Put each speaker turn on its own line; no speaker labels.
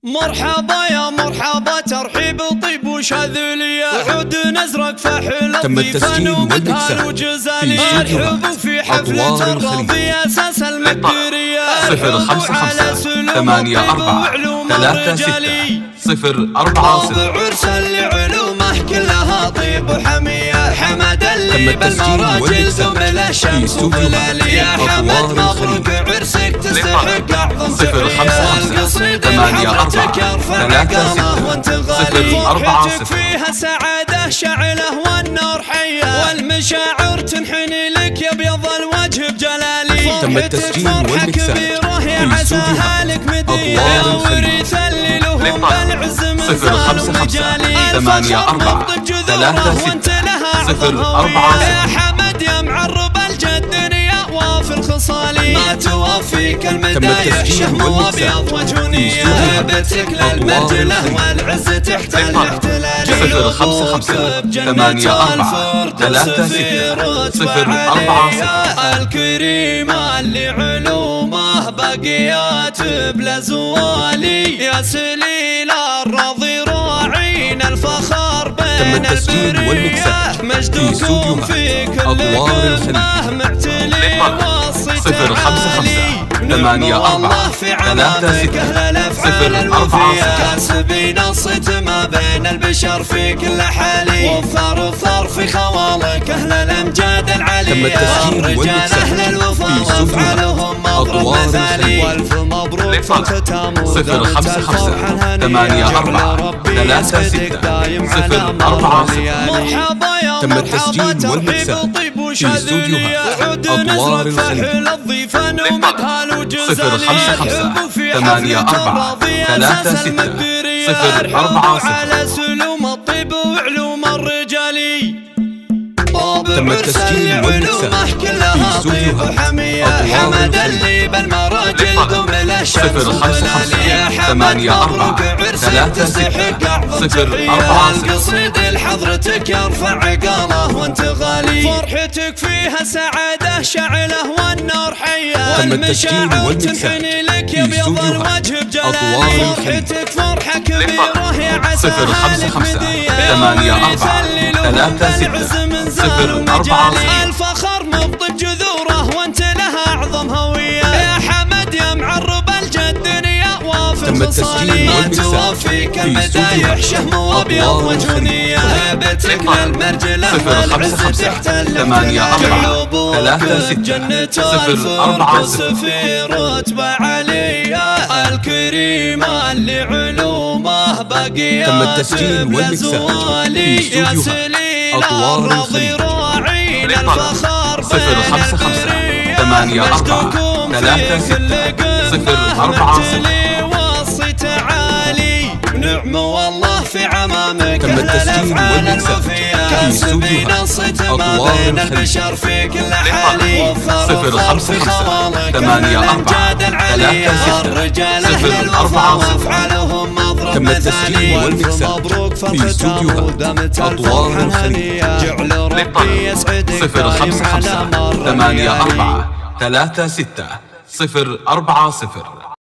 مرحبا يا مرحبا ترحيب طيب وشاذلية عود نزرق فحل الضيفان ومدهن وجزالي مرحبا في حفلة الراضي أساس المقدرية
055 84 36 040
عرس اللي علومه كلها طيب وحمية حمد اللي بالمراجل ثم الشمس وفلالية حمد مبروك عرسك تستحق أعظم تحية القصيد لحضرتك يرفع قامه وانت غالي فرحتك فيها سعادة شعله والنار حية والمشاعر تنحني لك يا بيض الوجه بجلالي فرحتك فرحة كبيرة يا عساها لك مدية يا وريث اللي لهم بالعز من زال ومجالي الفخر نضج جذوره وانت لها عظم يا حمد يا معرب الجدنية وفي الخصالي ما توفيك المدايح شهم وابيض وجونية هبتك للمرجله والعز تحت الاحتلال
055 84 36 040
الكريمة اللي علومه باقيات بلا زوالي يا سليل الراضي راعين الفخر بين البرية مجدكم في كل قمة معتلي والصيت
055 84
في عمامك أهل الأفعال الوفية كاسبين الصيت ما بين البشر في كل حالي والثار في خوالك أهل الأمجاد العالية الرجال أهل الوفا وأفعالهم مضرب مثالي والف مبروك ختام ودمت الفرحة الهنية ربي يسعدك دايم على مر الليالي مرحبا يا مرحبا ترحيب طيب وشاذلية عود نزرق فحل الضيفان ومدهن وجزالي الحب في حفلة الراضي أساس المقدرية الحب على سلوم الطيب وعلوم الرجالي
تم التسجيل
علومه كلها طيب وحمية حمد اللي بالمراجل قم الأشمس وفلالية حمد مبروك عرسك تستحق أعظم تحية القصيد لحضرتك يرفع قامه وانت غالي فرحتك فيها سعادة شعله والنار حية والمشاعر تنحني لك يا بيض الوجه بجلالي فرحتك فرحة كبيرة يا عساها لك مدية يا وريث اللي لهم بالعز من زال ومجالي الفخر نبض جذوره وانت لها أعظم هوية يا حمد يا معرب الجدنية وفي الخصالي ما توفيك المدايح شهم وابيض وجونية هبتك للمرجله والعز تحت الجلوب جنة الفردوس في رتبة عالية الكريمة اللي علومه باقيات بلا زوالي يا سليل الراضي راعين الفخر بين البرية مجدكم في كل قمة معتلي والصيت عالي نعم والله في عمامك أهل الأفعال الوفية كاسبين الصيت ما بين البشر في كل حالي والثار في خوالك أهل الأمجاد العالية الرجال أهل الوفا وأفعالهم مضرب مثالي والف مبروك فرحتهم ودمت الفرحة الهنية جعل ربي يسعدك دايم على مر الليالي
055 84 36 040